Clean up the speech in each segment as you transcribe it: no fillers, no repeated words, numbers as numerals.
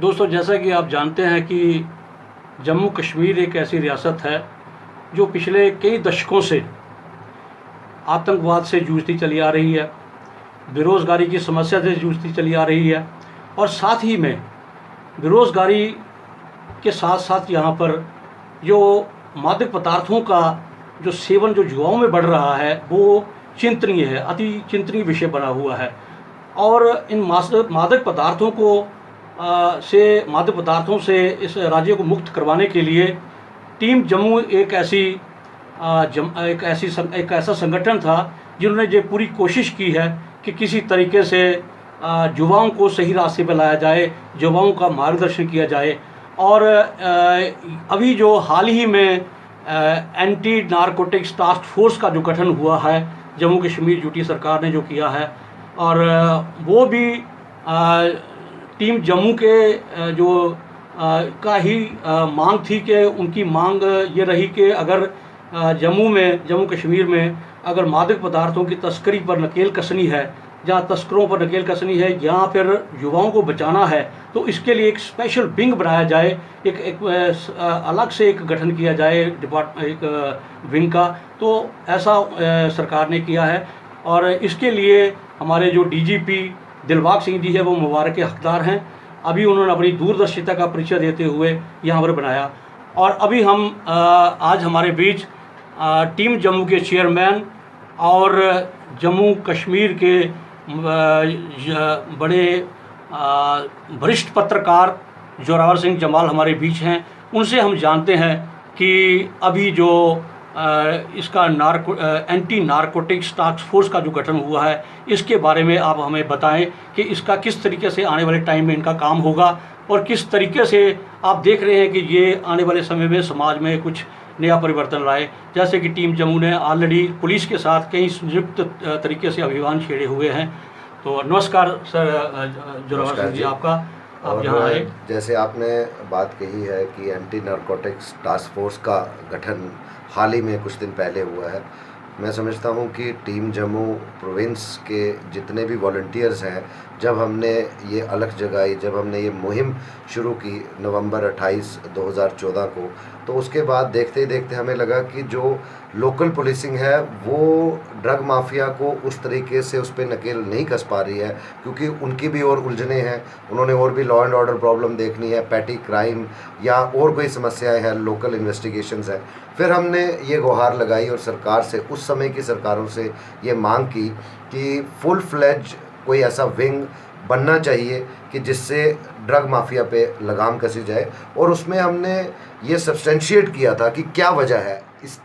दोस्तों, जैसा कि आप जानते हैं कि जम्मू कश्मीर एक ऐसी रियासत है जो पिछले कई दशकों से आतंकवाद से जूझती चली आ रही है, बेरोज़गारी की समस्या से जूझती चली आ रही है और साथ ही में बेरोज़गारी के साथ साथ यहाँ पर जो मादक पदार्थों का जो सेवन जो युवाओं में बढ़ रहा है वो चिंतनीय है, अति चिंतनीय विषय बना हुआ है। और इन मादक पदार्थों से इस राज्य को मुक्त करवाने के लिए टीम जम्मू एक ऐसा संगठन था जिन्होंने ये पूरी कोशिश की है कि किसी तरीके से युवाओं को सही रास्ते पर लाया जाए, युवाओं का मार्गदर्शन किया जाए। और अभी जो हाल ही में एंटी नारकोटिक्स टास्क फोर्स का जो गठन हुआ है जम्मू कश्मीर यूटी सरकार ने जो किया है, और वो भी टीम जम्मू के जो का ही मांग थी कि उनकी मांग ये रही कि अगर जम्मू कश्मीर में अगर मादक पदार्थों की तस्करी पर नकेल कसनी है, जहाँ तस्करों पर नकेल कसनी है या फिर युवाओं को बचाना है, तो इसके लिए एक स्पेशल विंग बनाया जाए, एक अलग से एक गठन किया जाए एक विंग का। तो ऐसा सरकार ने किया है और इसके लिए हमारे जो डीजीपी दिलबाग सिंह जी है वो मुबारक के हकदार हैं। अभी उन्होंने अपनी दूरदर्शिता का परिचय देते हुए यहाँ पर बनाया। और अभी हम आज हमारे बीच टीम जम्मू के चेयरमैन और जम्मू कश्मीर के बड़े वरिष्ठ पत्रकार जोरावर सिंह जमाल हमारे बीच हैं। उनसे हम जानते हैं कि अभी जो इसका एंटी नारकोटिक्स टास्क फोर्स का जो गठन हुआ है, इसके बारे में आप हमें बताएं कि इसका किस तरीके से आने वाले टाइम में इनका काम होगा और किस तरीके से आप देख रहे हैं कि ये आने वाले समय में समाज में कुछ नया परिवर्तन लाए। जैसे कि टीम जम्मू ने ऑलरेडी पुलिस के साथ कई संयुक्त तरीके से अभियान छेड़े हुए हैं। तो नमस्कार सर जोरावर सिंह जी, आपका आप यहाँ आए। जैसे आपने बात कही है कि एंटी नारकोटिक्स टास्क फोर्स का गठन हाल ही में कुछ दिन पहले हुआ है। मैं समझता हूँ कि टीम जम्मू प्रोविंस के जितने भी वॉलंटियर्स हैं, जब हमने ये अलख जगाई, जब हमने ये मुहिम शुरू की नवंबर 28, 2014 को, तो उसके बाद देखते ही देखते हमें लगा कि जो लोकल पुलिसिंग है वो ड्रग माफिया को उस तरीके से उस पर नकेल नहीं कस पा रही है, क्योंकि उनकी भी और उलझने हैं, उन्होंने और भी लॉ एंड ऑर्डर प्रॉब्लम देखनी है, पैटी क्राइम या और कोई समस्याएं हैं, लोकल इन्वेस्टिगेशंस हैं। फिर हमने ये गुहार लगाई और सरकार से, उस समय की सरकारों से ये मांग की कि फुल फ्लेज कोई ऐसा विंग बनना चाहिए कि जिससे ड्रग माफिया पे लगाम कसी जाए। और उसमें हमने ये सब्सटेंशिएट किया था कि क्या वजह है, इस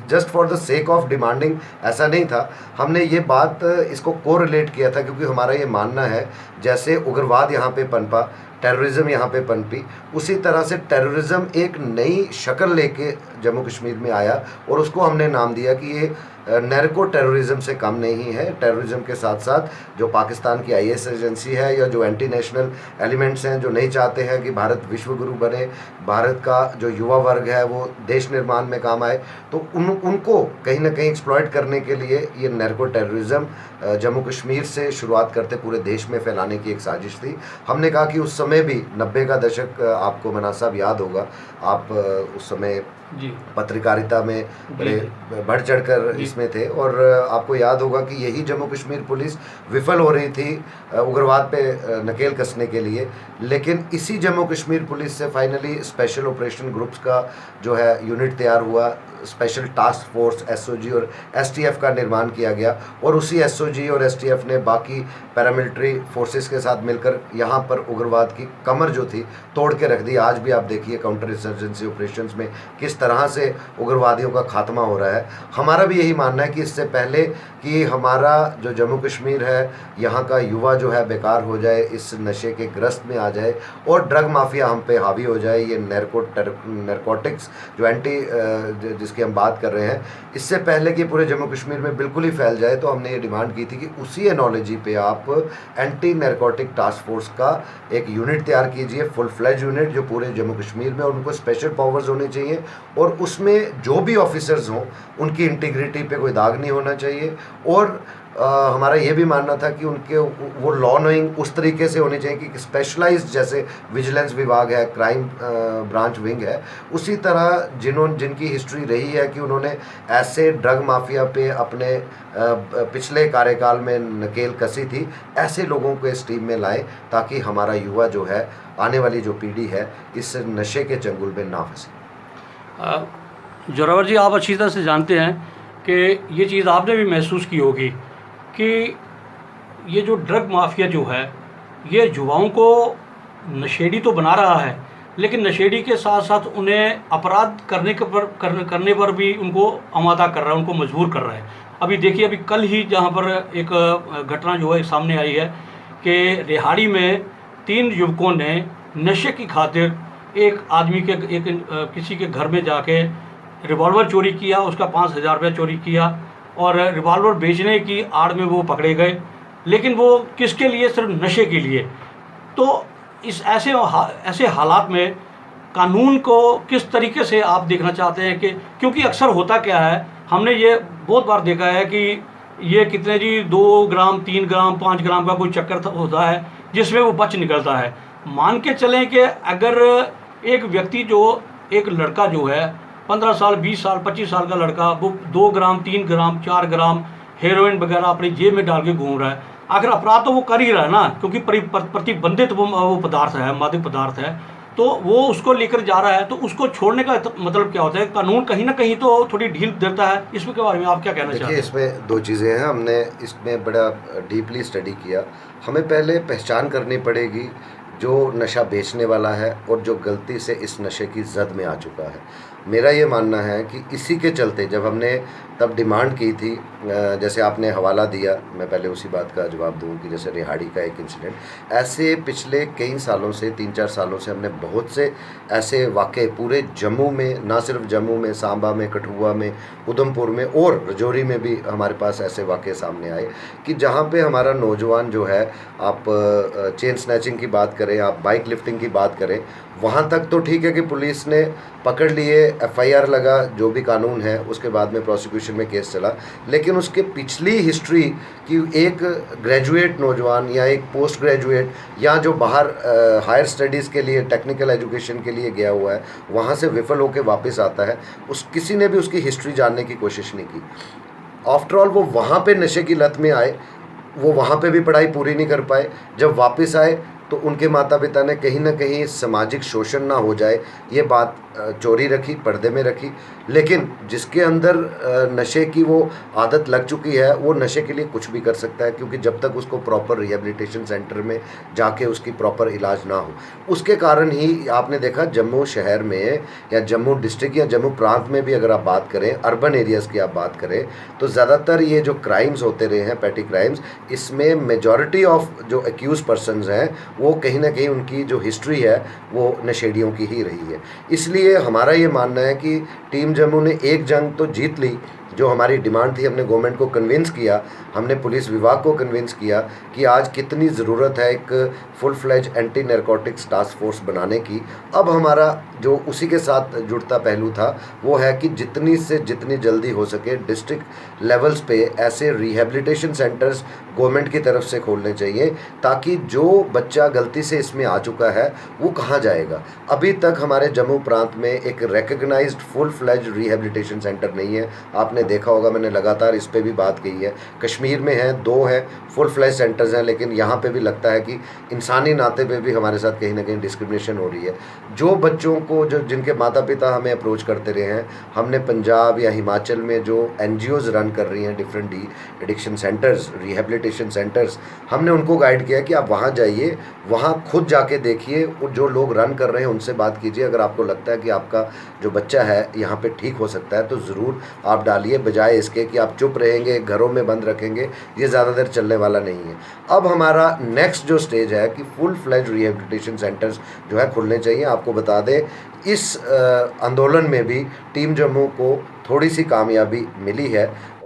just for the sake of demanding ऐसा नहीं था। हमने ये बात इसको कोरिलेट किया था, क्योंकि हमारा ये मानना है जैसे उग्रवाद यहाँ पे पनपा, टेररिज्म यहाँ पे पनपी, उसी तरह से टेररिज्म एक नई शक्ल लेके जम्मू कश्मीर में आया और उसको हमने नाम दिया कि ये नैर्को टेररिज्म से कम नहीं है। टेररिज्म के साथ साथ जो पाकिस्तान की आईएस एजेंसी है या जो एंटी नेशनल एलिमेंट्स हैं जो नहीं चाहते हैं कि भारत विश्व गुरु बने, भारत का जो युवा वर्ग है वो देश निर्माण में काम आए, तो उनको कहीं ना कहीं एक्सप्लॉइट करने के लिए ये नैर्को टेररिज्म जम्मू कश्मीर से शुरुआत करते पूरे देश में फैलाने की एक साजिश थी। हमने कहा कि उस समय भी 90 का दशक, आपको मना साहब याद होगा, आप उस समय पत्रकारिता में बड़े बढ़ चढ़कर इसमें थे, और आपको याद होगा कि यही जम्मू कश्मीर पुलिस विफल हो रही थी उग्रवाद पे नकेल कसने के लिए। लेकिन इसी जम्मू कश्मीर पुलिस से फाइनली स्पेशल ऑपरेशन ग्रुप्स का जो है यूनिट तैयार हुआ, स्पेशल टास्क फोर्स एसओजी और एसटीएफ का निर्माण किया गया, और उसी एसओजी और एसटीएफ ने बाकी पैरामिलिट्री फोर्सेस के साथ मिलकर यहाँ पर उग्रवाद की कमर जो थी तोड़ के रख दी। आज भी आप देखिए काउंटर इंसर्जेंसी ऑपरेशंस में किस तरह से उग्रवादियों का खात्मा हो रहा है। हमारा भी यही मानना है कि इससे पहले कि हमारा जो जम्मू कश्मीर है, यहाँ का युवा जो है बेकार हो जाए, इस नशे के ग्रस्त में आ जाए और ड्रग माफिया हम पे हावी हो जाए, ये नैरकोटिक्स जो जिसकी हम बात कर रहे हैं, इससे पहले कि पूरे जम्मू कश्मीर में बिल्कुल ही फैल जाए, तो हमने ये डिमांड की थी कि उसी एनोलॉजी पे आप एंटी नैरकोटिक टास्क फोर्स का एक यूनिट तैयार कीजिए, फुल फ्लेज यूनिट जो पूरे जम्मू कश्मीर में, उनको स्पेशल पावर्स होने चाहिए और उसमें जो भी ऑफिसर्स हों उनकी इंटीग्रिटी पे कोई दाग नहीं होना चाहिए, और हमारा ये भी मानना था कि उनके वो लॉ नोइंग उस तरीके से होनी चाहिए कि स्पेशलाइज्ड, जैसे विजिलेंस विभाग है, क्राइम ब्रांच विंग है, उसी तरह जिनकी हिस्ट्री रही है कि उन्होंने ऐसे ड्रग माफिया पे अपने पिछले कार्यकाल में नकेल कसी थी, ऐसे लोगों को इस टीम में लाएं ताकि हमारा युवा जो है, आने वाली जो पीढ़ी है, इस नशे के चंगुल में ना फंसे। जोरावर जी, आप अच्छी तरह से जानते हैं कि ये चीज़ आपने भी महसूस की होगी कि ये जो ड्रग माफिया जो है, ये युवाओं को नशेड़ी तो बना रहा है, लेकिन नशेड़ी के साथ साथ उन्हें अपराध करने पर भी उनको आमादा कर रहा है, उनको मजबूर कर रहा है। अभी देखिए, अभी कल ही जहाँ पर एक घटना जो है सामने आई है कि रिहाड़ी में 3 युवकों ने नशे की खातिर एक आदमी के किसी के घर में जाके रिवॉल्वर चोरी किया, उसका 5,000 रुपया चोरी किया और रिवॉल्वर बेचने की आड़ में वो पकड़े गए, लेकिन वो किसके लिए? सिर्फ नशे के लिए। तो इस ऐसे हालात में कानून को किस तरीके से आप देखना चाहते हैं कि, क्योंकि अक्सर होता क्या है, हमने ये बहुत बार देखा है कि ये कितने जी 2 ग्राम 3 ग्राम 5 ग्राम का कोई चक्कर होता है जिसमें वो बच निकलता है। मान के चलें कि अगर एक व्यक्ति एक लड़का जो है 15 साल 20 साल 25 साल का लड़का, वो 2 ग्राम 3 ग्राम 4 ग्राम हेरोइन वगैरह अपनी जेब में डाल के घूम रहा है, आखिर अपराध तो वो कर ही रहा है ना, क्योंकि प्रतिबंधित वो पदार्थ है, मादक पदार्थ है, तो वो उसको लेकर जा रहा है, तो उसको छोड़ने का मतलब क्या होता है? कानून कहीं ना कहीं तो थोड़ी ढील देता है। इसमें के बारे में आप क्या कहना चाहते हैं? देखिए, इसमें 2 चीज़ें हैं। हमने इसमें बड़ा डीपली स्टडी किया। हमें पहले पहचान करनी पड़ेगी जो नशा बेचने वाला है और जो गलती से इस नशे की जद में आ चुका है। मेरा ये मानना है कि इसी के चलते जब हमने तब डिमांड की थी, जैसे आपने हवाला दिया, मैं पहले उसी बात का जवाब दूं कि जैसे रिहाड़ी का एक इंसिडेंट, ऐसे पिछले कई सालों से 3-4 सालों से हमने बहुत से ऐसे वाक़े पूरे जम्मू में, ना सिर्फ जम्मू में, सांबा में, कठुआ में, उधमपुर में और रजौरी में भी हमारे पास ऐसे वाक़े सामने आए कि जहाँ पे हमारा नौजवान जो है, आप चेन स्नैचिंग की बात करें, आप बाइक लिफ्टिंग की बात करें, वहाँ तक तो ठीक है कि पुलिस ने पकड़ लिए, FIR लगा, जो भी कानून है, उसके बाद में प्रोसिक्यूशन में केस चला, लेकिन उसके पिछली हिस्ट्री कि एक ग्रेजुएट नौजवान या एक पोस्ट ग्रेजुएट या जो बाहर हायर स्टडीज़ के लिए, टेक्निकल एजुकेशन के लिए गया हुआ है, वहाँ से विफल होकर वापस आता है, किसी ने भी उसकी हिस्ट्री जानने की कोशिश नहीं की। आफ्टर ऑल वो वहाँ पे नशे की लत में आए, वो वहाँ पे भी पढ़ाई पूरी नहीं कर पाए, जब वापस आए तो उनके माता पिता ने कहीं ना कहीं सामाजिक शोषण ना हो जाए ये बात चोरी रखी, पर्दे में रखी, लेकिन जिसके अंदर नशे की वो आदत लग चुकी है, वो नशे के लिए कुछ भी कर सकता है, क्योंकि जब तक उसको प्रॉपर रिहेबिलिटेशन सेंटर में जाके उसकी प्रॉपर इलाज ना हो, उसके कारण ही आपने देखा जम्मू शहर में या जम्मू डिस्ट्रिक्ट या जम्मू प्रांत में भी अगर आप बात करें, अर्बन एरियाज़ की आप बात करें, तो ज़्यादातर ये जो क्राइम्स होते रहे हैं, पैटी क्राइम्स, इसमें मेजॉरिटी ऑफ जो एक्यूज पर्सनस हैं वो कहीं ना कहीं उनकी जो हिस्ट्री है वो नशेड़ियों की ही रही है। इसलिए हमारा ये मानना है कि टीम जम्मू ने एक जंग तो जीत ली, जो हमारी डिमांड थी, हमने गवर्नमेंट को कन्विंस किया, हमने पुलिस विभाग को कन्विंस किया कि आज कितनी ज़रूरत है एक full fledged anti narcotics task force बनाने की। अब हमारा जो उसी के साथ जुड़ता पहलू था वो है कि जितनी से जितनी जल्दी हो सके डिस्ट्रिक्ट लेवल्स पे ऐसे रिहेबिलिटेशन सेंटर्स गवर्नमेंट की तरफ से खोलने चाहिए, ताकि जो बच्चा गलती से इसमें आ चुका है वो कहाँ जाएगा। अभी तक हमारे जम्मू प्रांत में एक recognised full fledged rehabilitation centre नहीं है। आपने देखा होगा, मैंने लगातार इस पे भी बात कही है, कश्मीर में है 2 हैं फुल फ्लेज सेंटर्स हैं, लेकिन यहाँ पे भी लगता है कि इंसानी नाते पे भी हमारे साथ कहीं ना कहीं डिस्क्रिमिनेशन हो रही है। जो बच्चों को, जो जिनके माता पिता हमें अप्रोच करते रहे हैं, हमने पंजाब या हिमाचल में जो NGOs रन कर रही हैं different addiction centres, rehabilitation centres, हमने उनको गाइड किया कि आप वहाँ जाइए, वहाँ खुद जाके देखिए, जो लोग रन कर रहे हैं उनसे बात कीजिए। अगर आपको लगता है कि आपका जो बच्चा है यहाँ पे ठीक हो सकता है तो ज़रूर आप डालिए, बजाय इसके कि आप चुप रहेंगे, घरों में बंद रखेंगे, ये ज़्यादा देर चलने वाला नहीं है। अब हमारा नेक्स्ट जो स्टेज है कि फुल फ्लेज रिहेबिलिटेशन सेंटर्स जो है खुलने चाहिए। आपको बता दें, इस आंदोलन में भी टीम जम्मू को थोड़ी सी कामयाबी मिली है।